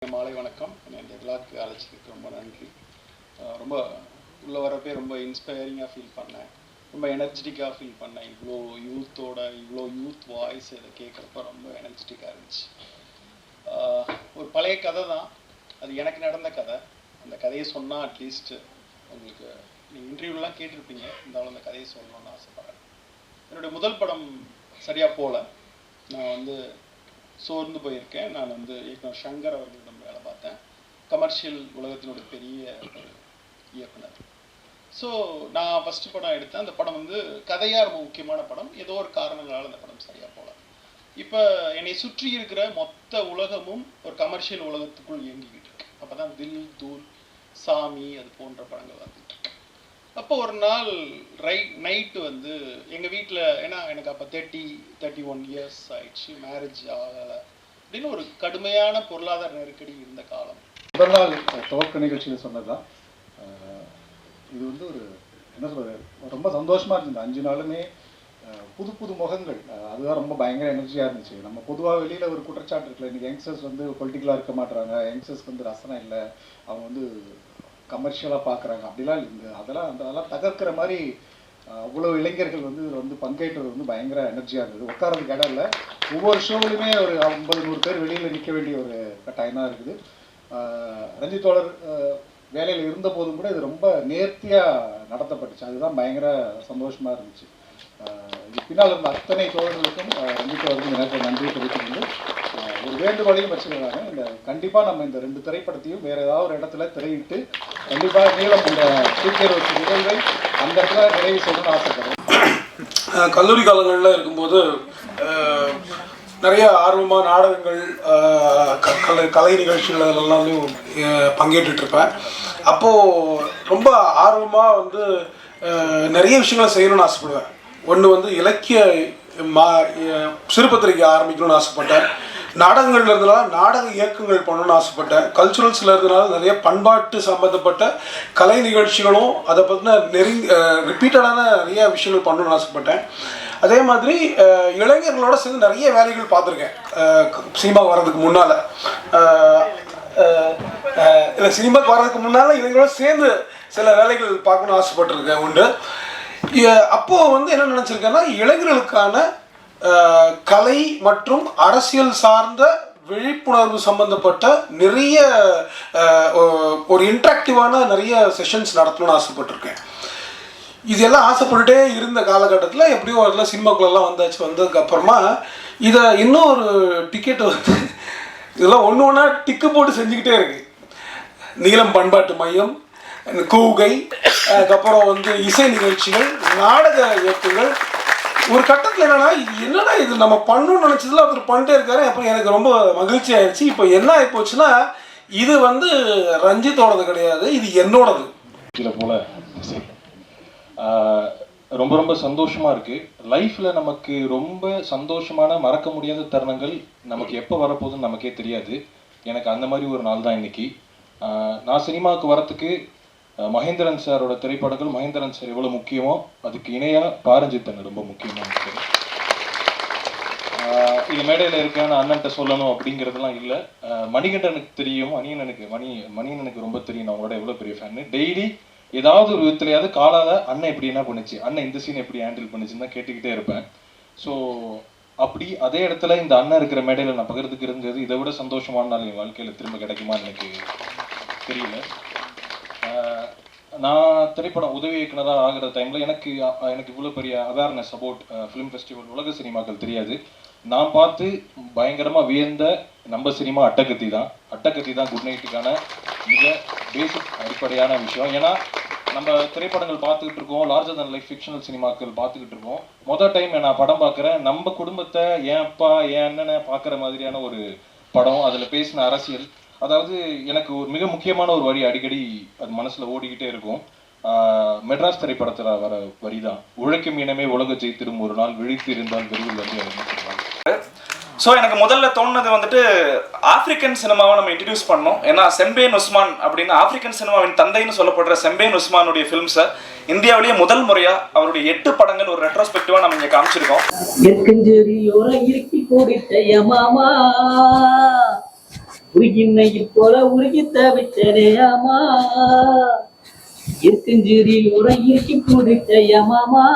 மாலை வணக்கம். இந்த விழாக்கு அழைச்சதுக்கு ரொம்ப நன்றி. ரொம்ப உள்ள வரப்பே ரொம்ப இன்ஸ்பைரிங்காக ஃபீல் பண்ணேன், ரொம்ப எனர்ஜெட்டிக்காக ஃபீல் பண்ணேன். இவ்வளோ யூத் வாய்ஸ் இதை கேட்குறப்ப ரொம்ப எனர்ஜெட்டிக்காக இருந்துச்சு. ஒரு பழைய கதை தான், அது எனக்கு நடந்த கதை. அந்த கதையை சொன்னால் அட்லீஸ்ட் உங்களுக்கு நீங்கள் இன்டர்வியூலாம் கேட்டிருப்பீங்க, இருந்தாலும் அந்த கதையை சொல்லணும்னு ஆசைப்பட்றேன். என்னுடைய முதல் படம் சரியாக போகல, நான் சோர்ந்து போயிருக்கேன். நான் இயக்குனர் சங்கர் அவர்களிடம் வேலை பார்த்தேன், கமர்ஷியல் உலகத்தினுடைய பெரிய ஒரு இயக்குனர். ஸோ நான் ஃபஸ்ட்டு படம் எடுத்தேன். அந்த படம் கதையாக ரொம்ப முக்கியமான படம். ஏதோ ஒரு காரணங்களால் அந்த படம் சரியாக போகல. இப்போ என்னை சுற்றி இருக்கிற மொத்த உலகமும் ஒரு கமர்ஷியல் உலகத்துக்குள் இயங்கிக்கிட்டு இருக்கு. அப்போ தான் தில், தூள், சாமி அது போன்ற படங்கள் வந்துட்டு இருக்கு. அப்போ ஒரு நாள் நைட்டு எங்கள் வீட்டில், ஏன்னா எனக்கு அப்போ 31 இயர்ஸ் ஆயிடுச்சு, மேரேஜ் ஆகலை அப்படின்னு ஒரு கடுமையான பொருளாதார நெருக்கடி இருந்த காலம். முதல் நாள் துவக்க நிகழ்ச்சியில் சொன்னதுதான். இது ஒரு என்ன சொல்கிறது, ரொம்ப சந்தோஷமாக இருந்துச்சு. 5 நாளுமே புது புது முகங்கள், அதுதான் ரொம்ப பயங்கர எனர்ஜியாக இருந்துச்சு. நம்ம பொதுவாக வெளியில் ஒரு குற்றச்சாட்டு இருக்குல்ல, இன்றைக்கி யங்ஸ்டர்ஸ் பொலிட்டிக்கலாக இருக்க மாட்டுறாங்க, யங்ஸ்டர்ஸ்க்கு ரசனம் இல்லை, அவங்க கமர்ஷியலாக பார்க்குறாங்க அப்படிலாம் இல்லை. அதெல்லாம் தகர்க்கிற மாதிரி அவ்வளோ இளைஞர்கள் இதில் பங்கேற்றது பயங்கர எனர்ஜியாக இருந்தது. உட்காரதுக்கு இடம் இல்லை. ஒவ்வொரு ஷோவிலுமே ஒரு 50-100 பேர் வெளியில் நிற்க வேண்டிய ஒரு கட்டாயம் தான் இருக்குது. ரஞ்சித் தோழர் வேலையில் இருந்த போதும் கூட இது ரொம்ப நேர்த்தியாக நடத்தப்பட்டுச்சு. அதுதான் பயங்கர சந்தோஷமாக இருந்துச்சு. இது பின்னால் இருந்த அத்தனை தோழர்களுக்கும் ரஞ்சித் தோழருக்கும் எனக்கு நன்றி தெரிவித்துக்கொண்டு ஒரு வேண்டுகோளையும் வச்சுக்கிறாங்க. கண்டிப்பாக நம்ம இந்த 2 திரைப்படத்தையும் வேறு ஏதாவது ஒரு இடத்துல திரையிட்டு கண்டிப்பாக நீளம் இந்த சீக்கிரம் வச்சு நிகழ்வை அந்த இடத்துல நிறைவு செய்யணும்னு ஆசைப்படுறேன். கல்லூரி காலங்களில் இருக்கும்போது நிறைய ஆர்வமாக நாடகங்கள், கலை நிகழ்ச்சிகள் எல்லாமே பங்கேற்றுட்ருப்பேன். அப்போது ரொம்ப ஆர்வமாக நிறைய விஷயங்களை செய்யணும்னு ஆசைப்படுவேன். ஒன்று இலக்கிய சிறுபத்திரிக்கை ஆரம்பிக்கணும்னு ஆசைப்பட்டேன். நாடகங்கள்ல இருந்தனால நாடக இயக்கங்கள் பண்ணணும்னு ஆசைப்பட்டேன். கல்ச்சுரல்ஸில் இருந்தனால நிறைய பண்பாட்டு சம்மந்தப்பட்ட கலை நிகழ்ச்சிகளும் அதை பற்றின ரிப்பீட்டடான நிறைய விஷயங்கள் பண்ணணும்னு ஆசைப்பட்டேன். அதே மாதிரி இளைஞர்களோட சேர்ந்து நிறைய வேலைகள் பார்த்துருக்கேன். சினிமாவுக்கு வர்றதுக்கு முன்னால் இல்லை, சினிமாவுக்கு வர்றதுக்கு முன்னால் இளைஞர்களோட சேர்ந்து சில வேலைகள் பார்க்கணும்னு ஆசைப்பட்டிருக்கேன் உண்டு. அப்போது என்ன நினச்சிருக்கேன்னா, இளைஞர்களுக்கான கலை மற்றும் அரசியல் சார்ந்த விழிப்புணர்வு சம்பந்தப்பட்ட நிறைய ஒரு இன்ட்ராக்டிவான நிறைய செஷன்ஸ் நடத்தணும்னு ஆசைப்பட்டிருக்கேன். இதெல்லாம் ஆசைப்பட்டுட்டே இருந்த காலகட்டத்தில் எப்படியோ அதெல்லாம் சினிமாக்குள்ளெல்லாம் வந்ததுக்கப்புறமா இதை இன்னும் ஒரு டிக்கெட் இதெல்லாம் ஒன்றா டிக்கு போட்டு செஞ்சுக்கிட்டே இருக்கு. நீலம் பண்பாட்டு மையம், கூகை, அதுக்கப்புறம் இசை நிகழ்ச்சிகள், நாடக இயக்கங்கள். ஒரு கட்டத்தில் என்னன்னா இது நம்ம பண்ணணும்னு நினச்சதுல ஒருத்தர் பண்ணிட்டே இருக்காரு. அப்புறம் எனக்கு ரொம்ப மகிழ்ச்சி ஆயிடுச்சு. இப்போ என்ன ஆகிப்போச்சுன்னா, இது ரஞ்சித்தோடது கிடையாது, இது என்னோடது. இதில் போல ரொம்ப ரொம்ப சந்தோஷமாக இருக்குது. லைஃப்பில் நமக்கு ரொம்ப சந்தோஷமான மறக்க முடியாத தருணங்கள் நமக்கு எப்போ வரப்போகுதுன்னு நமக்கே தெரியாது. எனக்கு அந்த மாதிரி ஒரு நாள் தான் இன்றைக்கி. நான் சினிமாவுக்கு வரத்துக்கு மகேந்திரன் சாரோட திரைப்படங்கள், மகேந்திரன் சார் எவ்வளோ முக்கியமோ அதுக்கு இணையாக பாரஞ்சித்தன் ரொம்ப முக்கியமாக இருக்குது. இது மேடையில் இருக்கான அண்ணன்ட்ட சொல்லணும் அப்படிங்கிறதுலாம் இல்லை. மணிகண்டனுக்கு தெரியும், மணியனுக்கு ரொம்ப தெரியும். நான் அவங்களோட எவ்வளோ பெரிய ஃபேன்னு. டெய்லி ஏதாவது ஒரு விதத்துலையாவது காலால் அண்ணன் எப்படி என்ன பண்ணுச்சு, அண்ணன் இந்த சீன் எப்படி ஹேண்டில் பண்ணுச்சுன்னு தான் கேட்டுக்கிட்டே இருப்பேன். ஸோ அப்படி அதே இடத்துல இந்த அண்ணன் இருக்கிற மேடையில் நான் பகிர்ந்துக்கு இருந்தது இதை விட சந்தோஷமான நாள் என் வாழ்க்கையில் திரும்ப கிடைக்குமான்னு எனக்கு தெரியல. நான் திரைப்படம் உதவி இயக்குனராக ஆகிற டைமில் எனக்கு இவ்வளோ பெரிய அவேர்னஸ் அபவுட் ஃபிலிம் ஃபெஸ்டிவல், உலக சினிமாக்கள் தெரியாது. நான் பார்த்து பயங்கரமாக வியந்த நம்ம சினிமா அட்டகத்தி தான் குட் நைட்டுக்கான மிக பேசிக் அடிப்படையான விஷயம். ஏன்னா நம்ம திரைப்படங்கள் பார்த்துக்கிட்டு இருக்கோம், லார்ஜர் தன் லைஃப் ஃபிக்ஷனல் சினிமாக்கள் பார்த்துக்கிட்டு இருக்கோம். மொதல் டைம் நான் படம் பார்க்குறேன், நம்ம குடும்பத்தை, என் அப்பா என் அண்ணனை பார்க்குற மாதிரியான ஒரு படம். அதில் பேசின அரசியல், அதாவது எனக்கு ஒரு மிக முக்கியமான ஒரு வரி அடிக்கடி அது மனசில் ஓடிக்கிட்டே இருக்கும். மெட்ராஸ் திரைப்படத்தில் வர வரி தான், உழைக்கும் இனமே உலக ஜெயித்திடும் ஒரு நாள் விழித்து இருந்தால் விரைவில் சொல்லுவாங்க. ஸோ எனக்கு முதல்ல தோணுனது ஆப்பிரிக்கன் சினிமாவை நம்ம இன்ட்ரடியூஸ் பண்ணோம். ஏன்னா செம்பேன் உஸ்மான் அப்படின்னு ஆப்பிரிக்கன் சினிமாவின் தந்தைன்னு சொல்லப்படுற செம்பேன் உஸ்மானுடைய ஃபிலிம்ஸை இந்தியாவிலேயே முதல் முறையாக அவருடைய 8 படங்கள் ஒரு ரெட்ரோஸ்பெக்டிவாக நம்ம இங்கே காமிச்சிருக்கோம். உருகின்னையில் போல உருகி தவிச்சனையாமா இருக்குஞ்சிறில் உரை இருக்கி குதிச்சையமாமா